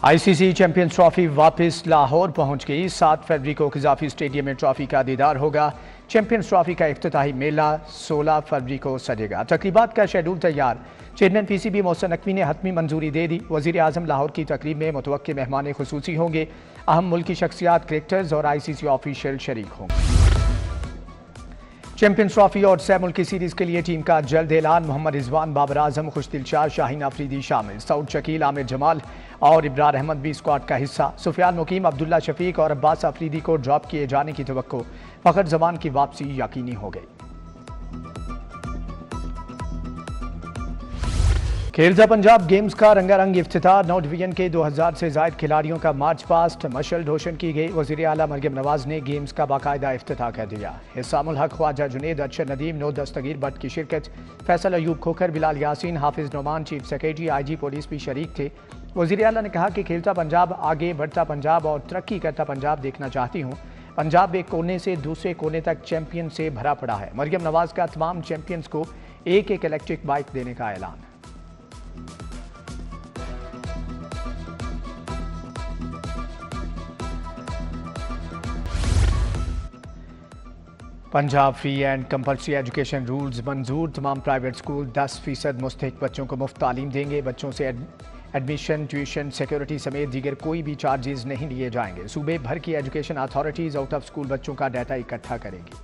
ICC champions trophy वापस लाहौर पहुंच गई। 7 फरवरी को खिजाफी स्टेडियम में ट्रॉफी का दीदार होगा। चैंपियंस ट्रॉफी का इफ्तिताही मेला 16 फरवरी को सजेगा। तकरीबात का शेड्यूल तैयार। चेयरमैन पीसीबी मोहसिन नकवी ने हतमी मंजूरी दे दी। वजीर आजम लाहौर की तकरीब में मुतवक्के मेहमान खुसूसी होंगे। अहम मुल्की शख्सियात, क्रिकेटर्स और आईसीसी ऑफिशियल शरीक होंगे। चैंपियंस ट्रॉफी और सह मुल्की सीरीज के लिए टीम का जल्द ऐलान। मोहम्मद रिजवान, बाबर आजम, खुशदिल शाह, शाहीन अफरीदी शामिल। सऊद शकील, आमिर जमाल और इब्रार अहमद भी स्क्वाड का हिस्सा। सुफियान मुकीम, अब्दुल्ला शफीक और अब्बास अफरीदी को ड्रॉप किए जाने की तवक्को। फखर जमान की वापसी यकीनी हो गई। खेलता पंजाब गेम्स का रंगारंग इफ्तिताह। 9 डिवीजन के 2000 से जायद खिलाड़ियों का मार्च पास्ट मशल रोशन की गई। वज़ीर आला मरियम नवाज ने गेम्स का बाकायदा इफ्तिताह कर दिया। हिसामुल हक, ख्वाजा जुनेद, अरशद नदीम, नौ दस्तगीर भट्ट की शिरकत। Faisal Ayub Khokhar, Bilal Yasin, Hafiz Noman, chief secretary, IG police भी शरीक थे। वज़ीर आला ने कहा कि खेलता पंजाब, आगे बढ़ता पंजाब और तरक्की करता पंजाब देखना चाहती हूँ। पंजाब एक कोने से दूसरे कोने तक चैंपियन से भरा पड़ा है। मरियम नवाज का तमाम चैंपियंस को एक इलेक्ट्रिक बाइक देने का ऐलान। Punjab free and compulsory education rules मंजूर। तमाम प्राइवेट स्कूल 10% मुस्तहिक बच्चों को मुफ्त तालीम देंगे। बच्चों से एडमिशन, ट्यूशन, सिक्योरिटी समेत दीगर कोई भी चार्जेस नहीं लिए जाएंगे। सूबे भर की education authorities out of school बच्चों का डाटा इकट्ठा करेंगी।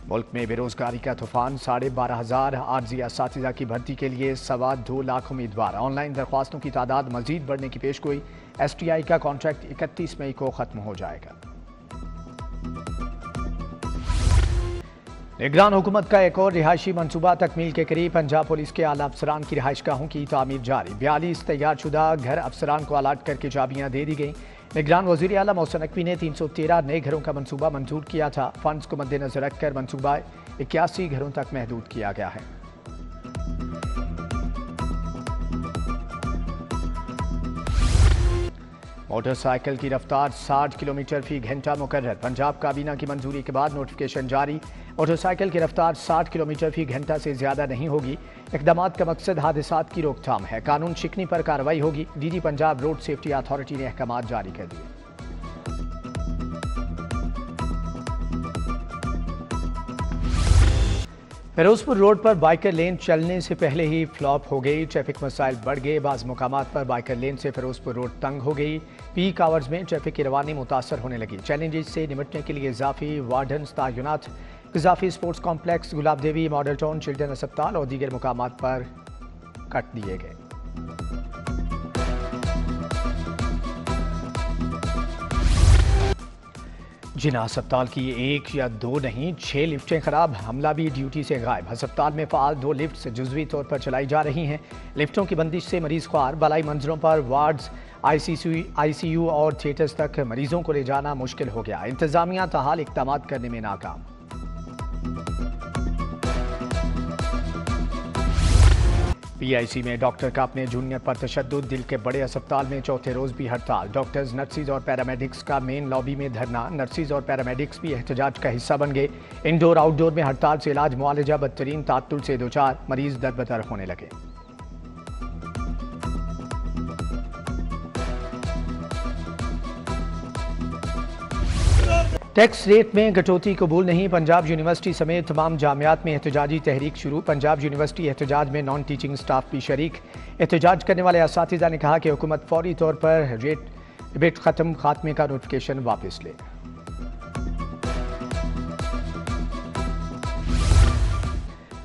मुल्क में बेरोजगारी का तूफान। 12,500 आर्जी असातिज़ा की भर्ती के लिए 2.25 लाख उम्मीदवार। ऑनलाइन दरख्वास्तों की तादाद मजीद बढ़ने की पेशगोई। STI का कॉन्ट्रैक्ट 31 मई को खत्म हो जाएगा। निगरान हुकूमत का एक और रिहायशी मनसूबा तकमील के करीब। पंजाब पुलिस के आला अफसरान की रिहाइशगाहों की तामीर जारी। 42 तैयार शुदा घर अफसरान को अलाट करके चाबियां दे दी गई। निगरान वज़ीर आला मोहसिन नकवी ने 313 नए घरों का मनसूबा मंजूर किया था। फंड्स को मद्देनजर रखकर मनसूबा 81 घरों तक महदूद किया गया है। मोटरसाइकिल की रफ्तार 60 किलोमीटर फी घंटा मुकर्रर। पंजाब काबीना की मंजूरी के बाद नोटिफिकेशन जारी। मोटरसाइकिल की रफ्तार 60 किलोमीटर फी घंटा से ज्यादा नहीं होगी। इक़दामात का मकसद हादसात की रोकथाम है। कानून शिकनी पर कार्रवाई होगी। DG Punjab road safety authority ने अहकामात जारी कर दिए। फिरोजपुर रोड पर बाइकर लेन चलने से पहले ही फ्लॉप हो गई। ट्रैफिक मसाइल बढ़ गए। बाज़ मुकामात पर बाइकर लेन से फिरोजपुर रोड तंग हो गई। पीक आवर्स में ट्रैफिक की रवानी मुतासर होने लगी। चैलेंजेस से निपटने के लिए इजाफी वार्डन्स तैनात। इजाफी स्पोर्ट्स कॉम्प्लेक्स, गुलाब देवी, मॉडल टाउन, चिल्ड्रन अस्पताल और दीगर मुकामात पर कट दिए गए। जिना अस्पताल की 1 या 2 नहीं 6 लिफ्टें खराब। हमला भी ड्यूटी से गायब। अस्पताल में फ़ाल 2 लिफ्ट जुज़वी तौर पर चलाई जा रही हैं। लिफ्टों की बंदिश से मरीज ख्वार। बालाई मंजिलों पर वार्ड्स, ICU और थिएटर्स तक मरीजों को ले जाना मुश्किल हो गया। इंतजामिया ताहाल इक़दाम करने में नाकाम। PIC में डॉक्टर का अपने जूनियर पर तशद्दुद। दिल के बड़े अस्पताल में चौथे रोज भी हड़ताल। डॉक्टर्स, नर्सिस और पैरामेडिक्स का मेन लॉबी में धरना। नर्सिस और पैरामेडिक्स भी एहतजाज का हिस्सा बन गए। इंडोर आउटडोर में हड़ताल से इलाज मुआलजा बदतरीन तात्तुल से दो चार। मरीज दरबदर होने लगे। टैक्स रेट में कटौती कबूल नहीं। पंजाब यूनिवर्सिटी समेत तमाम जामियात में एहतजाजी तहरीक शुरू। पंजाब यूनिवर्सिटी एहतजाज में नॉन टीचिंग स्टाफ भी शरीक। एहतजाज करने वाले असातिज़ा ने कहा कि हुकूमत फौरी तौर पर रिबेट खात्मे का नोटिफिकेशन वापस ले।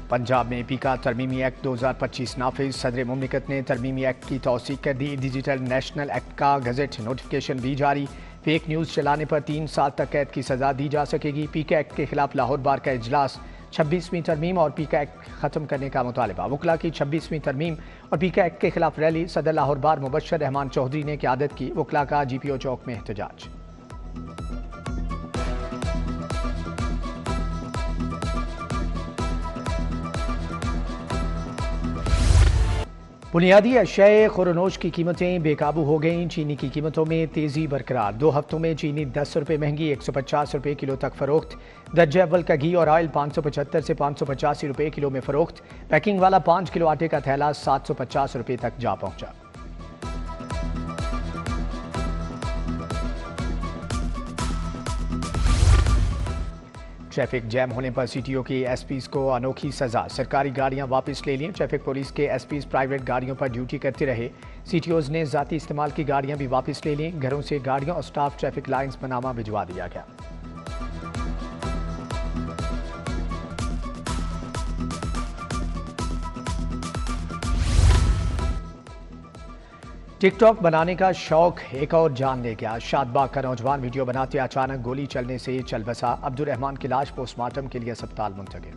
पंजाब में पीका तरमीमी एक्ट 2025 नाफिज। सदर मुमलिकत ने तरमीमी एक्ट की तौसीक कर दी। डिजिटल नेशनल एक्ट का गजट नोटिफिकेशन भी जारी। फेक न्यूज़ चलाने पर 3 साल तक कैद की सजा दी जा सकेगी। पीका एक्ट के खिलाफ लाहौर बार का इजलास। 26वीं तरमीम और पीका एक्ट खत्म करने का मुतालबा। वकला की 26वीं तरमीम और पीका एक्ट के खिलाफ रैली। सदर लाहौर बार मुबश्शर रहमान चौधरी ने क़यादत की। वकला का GPO चौक में एहतजाज। बुनियादी अशियाए खुरनोश की कीमतें बेकाबू हो गईं। चीनी की कीमतों में तेजी बरकरार। 2 हफ्तों में चीनी 10 रुपये महंगी, 150 रुपये किलो तक फरोख्त। दर्जे अव्वल का घी और ऑयल 575 से 585 रुपये किलो में फरोख्त। पैकिंग वाला 5 किलो आटे का थैला 750 रुपये तक जा पहुंचा। ट्रैफिक जैम होने पर सीटीओ की एसपीज को अनोखी सजा। सरकारी गाड़ियां वापस ले लीं। ट्रैफिक पुलिस के एसपीज प्राइवेट गाड़ियों पर ड्यूटी करते रहे। सीटीओज ने जाती इस्तेमाल की गाड़ियां भी वापस ले लीं। घरों से गाड़ियों और स्टाफ ट्रैफिक लाइंस पर नामा भिजवा दिया गया। टिकटॉक बनाने का शौक एक और जान ले गया। शादबाग का नौजवान वीडियो बनाते अचानक गोली चलने से चल बसा। अब्दुल रहमान की लाश पोस्टमार्टम के लिए अस्पताल मुंतकिल।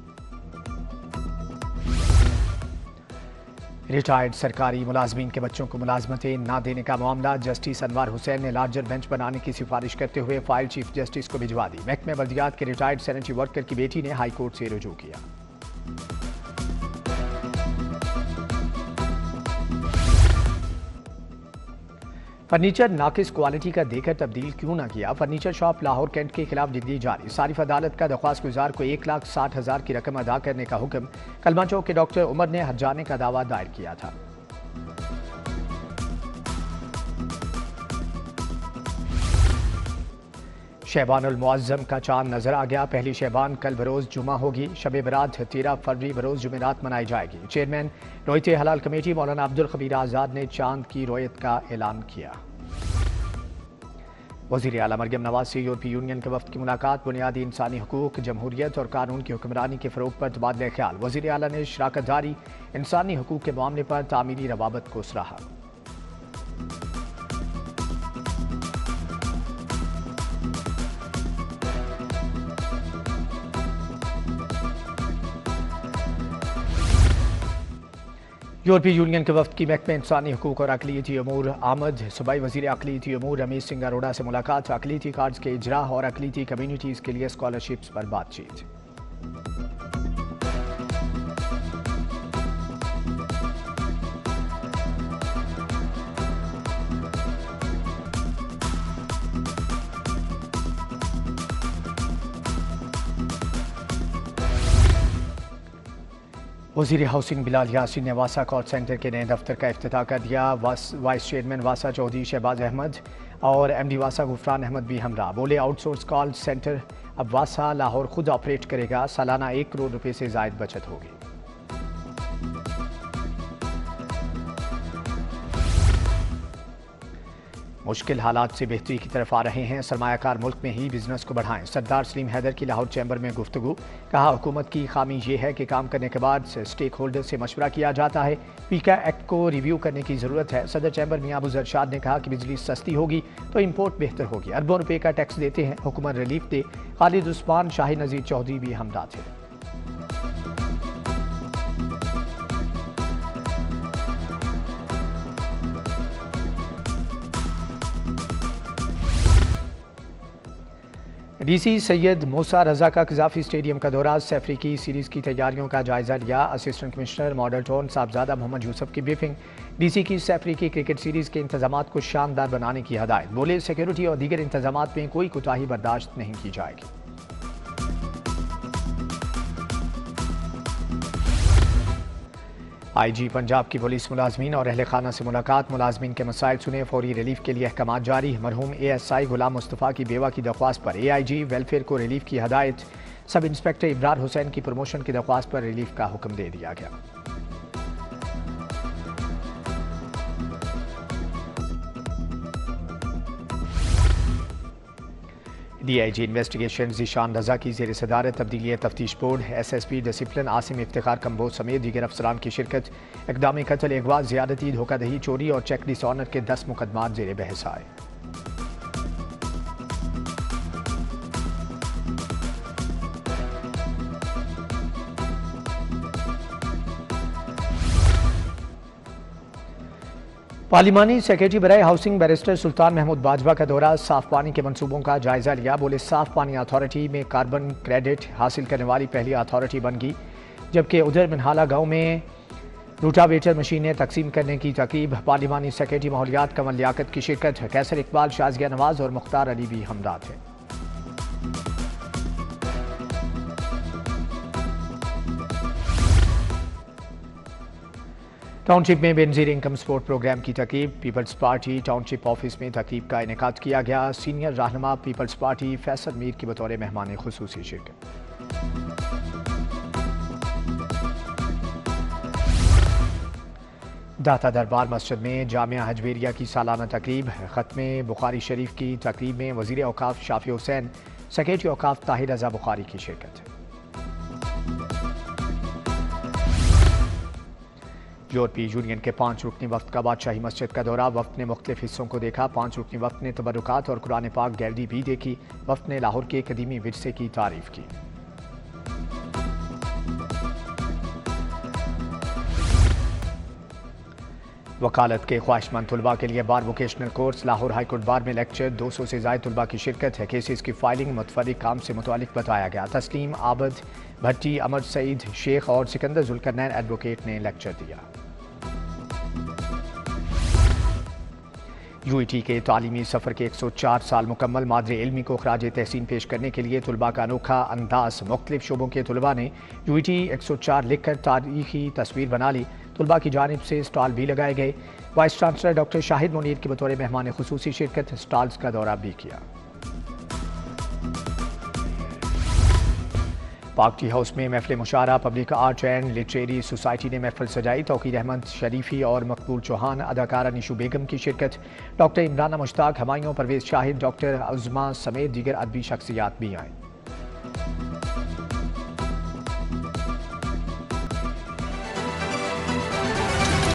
रिटायर्ड सरकारी मुलाजमीन के बच्चों को मुलाजमतें ना देने का मामला। जस्टिस अनवर हुसैन ने लार्जर बेंच बनाने की सिफारिश करते हुए फाइल चीफ जस्टिस को भिजवा दी। महकमे बल्दियात के रिटायर्ड सैनिटरी वर्कर की बेटी ने हाईकोर्ट से रुजू किया। फर्नीचर नाकिस क्वालिटी का देकर तब्दील क्यों ना किया। फर्नीचर शॉप लाहौर कैंट के खिलाफ डिग्री जारी। सारिफ अदालत का दरख्वास्त गुजार को 1,60,000 की रकम अदा करने का हुक्म। कलमा चौक के डॉक्टर उमर ने हर्जाने का दावा दायर किया था। शहबानुल मुअज्जम का चांद नजर आ गया। पहली शहबान कल बरोज जुमा होगी। शब बरात 13 फरवरी बरोज जुमेरात मनाई जाएगी। चेयरमैन रोयत हलाल कमेटी मौलाना अब्दुल खबीर आज़ाद ने चांद की रोयत का ऐलान किया। वज़ीर आला मरयम नवाज से यूरोपीय यूनियन के वफ्द की मुलाकात। बुनियादी इंसानी हुकूक, जमहूरियत और कानून की हुक्मरानी के फ़रोग पर तबादला ख्याल। वज़ीर आला ने शराकतदारी, इंसानी हुकूक के मामले पर तामीरी रवाबत को सराहा। यूरोपीय यूनियन के वफ्द की महकमे इंसानी हुकूक और अक़लियती अमूर आमद सूबाई वज़ीर अक़लियती अमूर रमेश सिंह अरोड़ा से मुलाकात। अक़लियती कार्ड्स के इजरा और अक़लियती कम्यूनिटीज़ के लिए स्कॉलरशिप्स पर बातचीत। वज़ीर हाउसिंग बिलाल यासीन ने वासा कॉल सेंटर के नए दफ्तर का इफ्तिताह कर दिया। वाइस चेयरमैन वासा चौधरी शहबाज अहमद और एमडी वासा गुफरान अहमद भी हमरा। बोले आउटसोर्स कॉल सेंटर अब वासा लाहौर खुद ऑपरेट करेगा। सालाना 1 करोड़ रुपए से जायद बचत होगी। मुश्किल हालात से बेहतरी की तरफ आ रहे हैं। सरमायाकार मुल्क में ही बिजनेस को बढ़ाएं। सरदार सलीम हैदर की लाहौर चैम्बर में गुफ्तगू। कहा हुकूमत की खामी ये है कि काम करने के बाद स्टेक होल्डर से मशवरा किया जाता है। पीका एक्ट को रिव्यू करने की जरूरत है। सदर चैम्बर मियां अबू जरशाद ने कहा कि बिजली सस्ती होगी तो इम्पोर्ट बेहतर होगी। अरबों रुपये का टैक्स देते हैं, हुकूमत रिलीफ दे। खालिद उस्मान, शाही नज़ीर चौधरी भी हमदा थे। डीसी सैयद मूसा रजा का कज़ाफ़ी स्टेडियम का दौरा। सैफरी की सीरीज़ की तैयारियों का जायजा लिया। Assistant commissioner model town Sahibzada Muhammad Yousuf की ब्रीफिंग। डीसी की सैफरी की क्रिकेट सीरीज़ के इंतजामात को शानदार बनाने की हदायत। बोले सिक्योरिटी और दीगर इंतजामात में कोई कोताही बर्दाश्त नहीं की जाएगी। आईजी पंजाब की पुलिस मुलाजमीन और अहले खाना से मुलाकात। मुलाजमीन के मसाइल सुने, फौरी रिलीफ के लिए अहकाम जारी। मरहूम ASI गुलाम मुस्तफ़ा की बेवा की दरख्वास्त पर AIG वेलफेयर को रिलीफ की हदायत। सब इंस्पेक्टर इब्रार हुसैन की प्रमोशन की दरख्वास्त पर रिलीफ का हुक्म दे दिया गया। DIG इन्वेस्टिगेशन ज़ीशान रजा की ज़ेर सदारत तब्दीली तफ्तीश board. SSP discipline Asim Iftikhar Kamboj समेत दीगर अफसरान की शिरकत। इक़दामी कत्ल, अगवा, ज़्यादती, धोखाधही, चोरी और चेक डिसऑनर के 10 मुकदमात ज़ेर बहस आए। पार्लिमानी सेक्रेटरी बराए हाउसिंग बैरिस्टर सुल्तान महमूद बाजवा का दौरा। साफ पानी के मंसूबों का जायजा लिया। बोले साफ पानी अथॉरिटी में कार्बन क्रेडिट हासिल करने वाली पहली अथॉरिटी बन गई। जबकि उधर मिनहाला गांव में रूटावेटर मशीनें तकसीम करने की तकरीब। पार्लिमानी सेक्रेटरी माहौलियात कमल लियाकत की शिरकत। कैसर इकबाल, शाज़िया नवाज और मुख्तार अली भी हमदाद हैं। टाउनशिप में बेनजीर इनकम सपोर्ट प्रोग्राम की तकरीब। पीपल्स पार्टी टाउनशिप ऑफिस में तकरीब का इनेकाद किया गया। सीनियर रहनुमा पीपल्स पार्टी फैसल मीर की बतौर मेहमान खुसूसी शिरकत। दाता दरबार मस्जिद में जामिया हजवेरिया की सालाना तकरीब। ख़त्मे बुखारी शरीफ की तकरीब में वज़ीर औकाफ शाफी हुसैन, सेक्रेटरी औकाफ ताहिर रज़ा बुखारी की शिरकत। यूरोपीय यूनियन के 5 रुकनी वफ्द का बादशाही मस्जिद का दौरा। वफ्द ने मुख्तलिफ हिस्सों को देखा। 5 रुकनी वफ्द ने तबरुकात और कुरान पाक गैलरी भी देखी। वफ्द ने लाहौर के कदीमी विरसे की तारीफ की। वकालत के ख्वाहिशमंद तलबा के लिए bar vocational course. Lahore high court bar में लेक्चर। 200 से ज़ायद तलबा की शिरकत है। केसेस की फाइलिंग मुतफर्रिक काम से मुतालिक बताया गया। तस्लीम आबद भट्टी, अमर सईद शेख और सिकंदर जुल्करनैन एडवोकेट ने लेक्चर दिया। यूईटी के तालीमी सफ़र के 104 साल मुकम्मल। मादरे इल्मी को खराज तहसीन पेश करने के लिए तलबा का अनोखा अंदाज। मुख्तलिफ शोबों के तलबा ने यूईटी 104 लिख कर तारीखी तस्वीर बना ली। तलबा की जानिब से स्टॉल भी लगाए गए। Vice chancellor doctor Shahid Munir की बतौर मेहमान खुसूसी शिरकत। स्टॉल्स का दौरा भी किया। पाक टी हाउस में महफिल मुशारा। Public art and literary society ने महफिल सजाई। तौकीर अहमद शरीफी और मकबूल चौहान, अदाकारा निशू बेगम की शिरकत। डॉक्टर इमराना मुश्ताक, हमायूं, परवेज शाहिद, डॉक्टर उज़मा समेत दीगर अदबी शख्सियात भी आए।